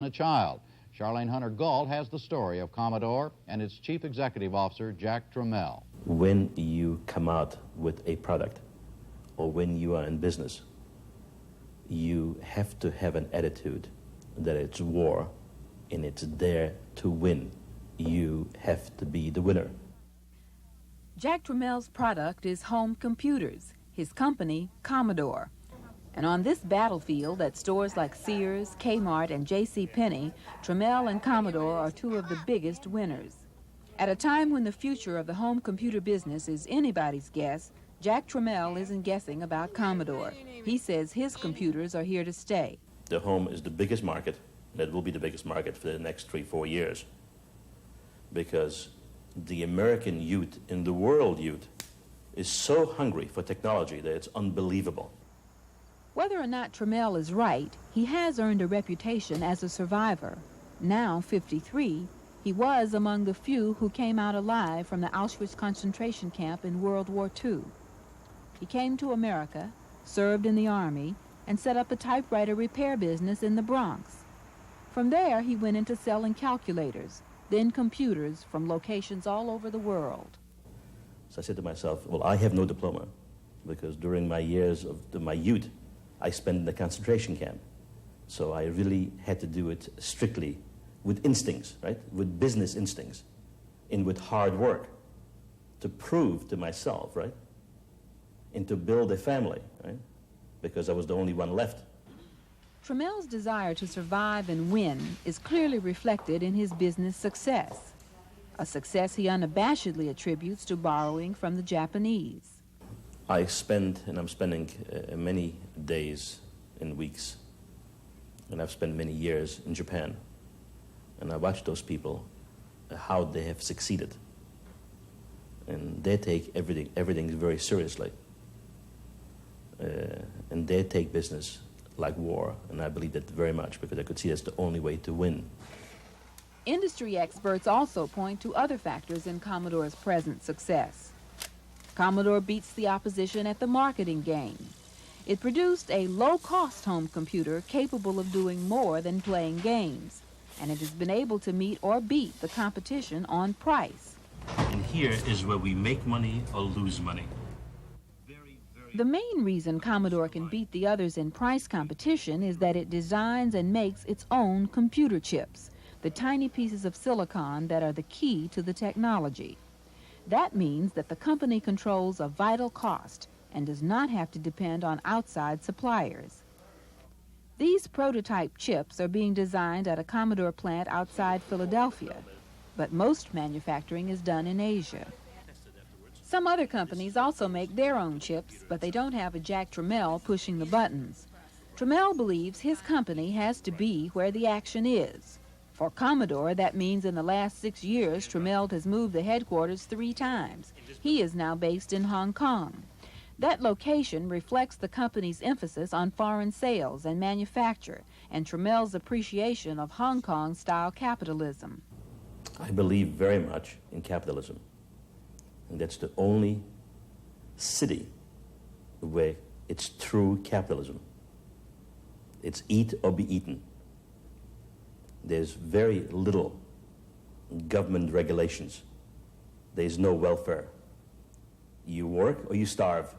A child. Charlene Hunter-Gault has the story of Commodore and its Chief Executive Officer, Jack Tramiel. When you come out with a product, or when you are in business, you have to have an attitude that it's war and it's there to win. You have to be the winner. Jack Tramiel's product is home computers, his company, Commodore. And on this battlefield at stores like Sears, Kmart, and J.C. Penney, Tramiel and Commodore are two of the biggest winners. At a time when the future of the home computer business is anybody's guess, Jack Tramiel isn't guessing about Commodore. He says his computers are here to stay. The home is the biggest market, and it will be the biggest market for the next 3-4 years. Because the American youth and the world youth is so hungry for technology that it's unbelievable. Whether or not Tramiel is right, he has earned a reputation as a survivor. Now 53, he was among the few who came out alive from the Auschwitz concentration camp in World War II. He came to America, served in the Army, and set up a typewriter repair business in the Bronx. From there, he went into selling calculators, then computers from locations all over the world. So I said to myself, well, I have no diploma, because during my years of my youth, I spent in the concentration camp. So I really had to do it strictly with instincts, right? With business instincts and with hard work to prove to myself, right? And to build a family, right? Because I was the only one left. Tramiel's desire to survive and win is clearly reflected in his business success, a success he unabashedly attributes to borrowing from the Japanese. I spend, and I'm spending many days and weeks, and I've spent many years in Japan, and I watch those people, how they have succeeded. And they take everything very seriously. And they take business like war, and I believe that very much, because I could see that's the only way to win. Industry experts also point to other factors in Commodore's present success. Commodore beats the opposition at the marketing game. It produced a low-cost home computer capable of doing more than playing games, and it has been able to meet or beat the competition on price. And here is where we make money or lose money. The main reason Commodore can beat the others in price competition is that it designs and makes its own computer chips, the tiny pieces of silicon that are the key to the technology. That means that the company controls a vital cost and does not have to depend on outside suppliers. These prototype chips are being designed at a Commodore plant outside Philadelphia, but most manufacturing is done in Asia. Some other companies also make their own chips, but they don't have a Jack Tramiel pushing the buttons. Tramiel believes his company has to be where the action is. For Commodore, that means in the last 6 years, Tramiel has moved the headquarters 3 times. He is now based in Hong Kong. That location reflects the company's emphasis on foreign sales and manufacture, and Tramiel's appreciation of Hong Kong-style capitalism. I believe very much in capitalism. And that's the only city where it's true capitalism. It's eat or be eaten. There's very little government regulations. There's no welfare. You work or you starve.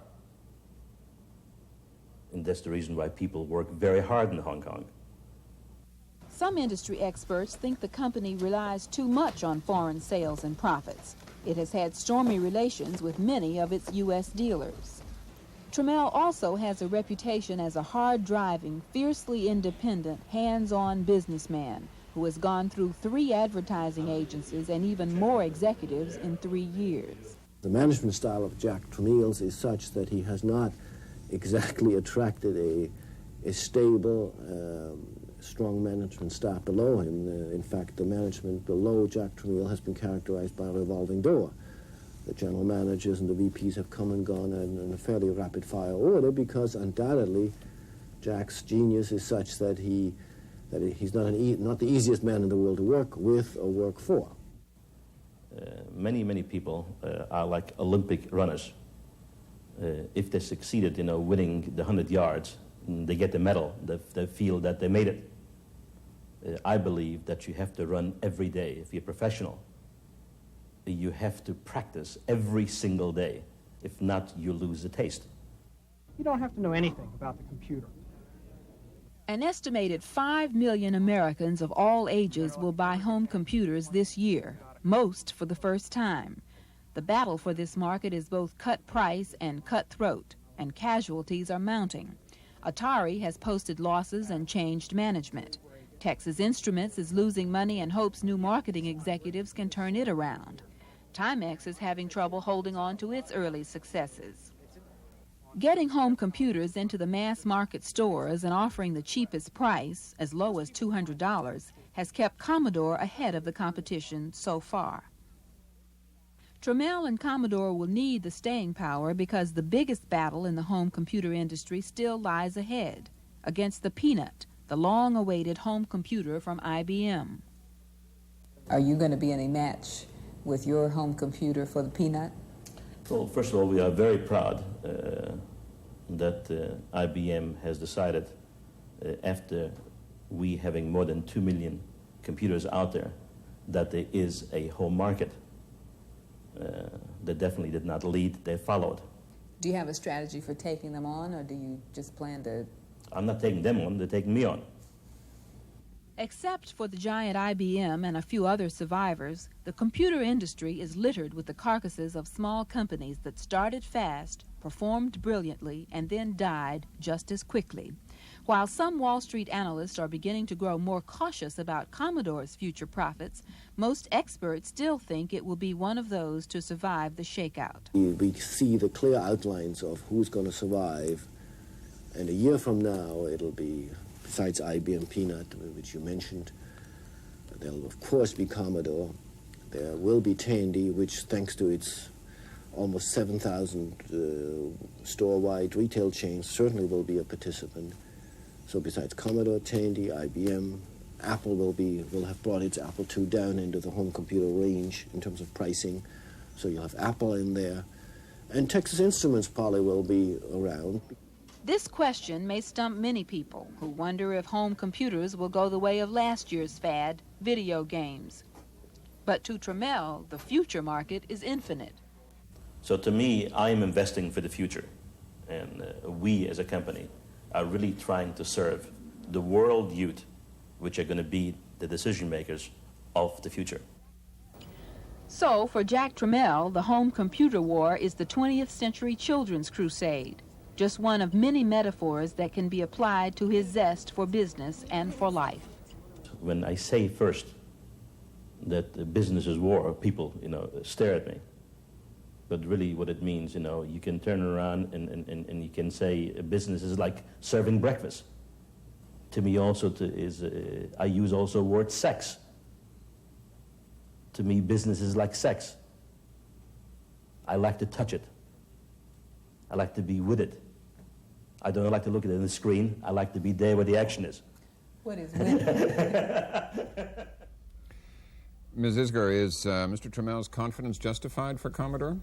And that's the reason why people work very hard in Hong Kong. Some industry experts think the company relies too much on foreign sales and profits. It has had stormy relations with many of its U.S. dealers. Tramiel also has a reputation as a hard-driving, fiercely independent, hands-on businessman who has gone through 3 advertising agencies and even more executives in 3 years. The management style of Jack Tramiel's is such that he has not exactly attracted a stable, strong management staff below him. In fact, the management below Jack Tramiel has been characterized by a revolving door. The general managers and the VPs have come and gone in a fairly rapid-fire order because undoubtedly Jack's genius is such that he's not the easiest man in the world to work with or work for. Many people are like Olympic runners. If they succeeded, winning the 100 yards, they get the medal. They feel that they made it. I believe that you have to run every day. If you're a professional, you have to practice every single day. If not, you lose the taste. You don't have to know anything about the computer. An estimated 5 million Americans of all ages will buy home computers this year, most for the first time. The battle for this market is both cut price and cutthroat, and casualties are mounting. Atari has posted losses and changed management. Texas Instruments is losing money and hopes new marketing executives can turn it around. Timex is having trouble holding on to its early successes. Getting home computers into the mass market stores and offering the cheapest price, as low as $200, has kept Commodore ahead of the competition so far. Tramiel and Commodore will need the staying power because the biggest battle in the home computer industry still lies ahead, against the Peanut, the long-awaited home computer from IBM. Are you going to be any match with your home computer for the Peanut? Well, first of all, we are very proud that IBM has decided, after we having more than 2 million computers out there, that there is a home market. They definitely did not lead, they followed. Do you have a strategy for taking them on, or do you just plan to... I'm not taking them on, they're taking me on. Except for the giant IBM and a few other survivors, the computer industry is littered with the carcasses of small companies that started fast, performed brilliantly, and then died just as quickly. While some Wall Street analysts are beginning to grow more cautious about Commodore's future profits, most experts still think it will be one of those to survive the shakeout. We see the clear outlines of who's going to survive, and a year from now it'll be, besides IBM Peanut, which you mentioned, there'll of course be Commodore. There will be Tandy, which thanks to its almost 7,000 store-wide retail chains certainly will be a participant. So besides Commodore, Tandy, IBM, Apple will have brought its Apple II down into the home computer range in terms of pricing. So you'll have Apple in there. And Texas Instruments probably will be around. This question may stump many people who wonder if home computers will go the way of last year's fad, video games. But to Tramiel, the future market is infinite. So to me, I am investing for the future. And we as a company are really trying to serve the world youth, which are going to be the decision makers of the future. So for Jack Tramiel, the home computer war is the 20th century children's crusade. Just one of many metaphors that can be applied to his zest for business and for life. When I say first that business is war, people, stare at me. But really what it means, you can turn around and you can say business is like serving breakfast. To me also I use also word sex. To me, business is like sex. I like to touch it. I like to be with it. I don't like to look at it on the screen. I like to be there where the action is. What is with Ms. Isgar, is Mr. Tramiel's confidence justified for Commodore?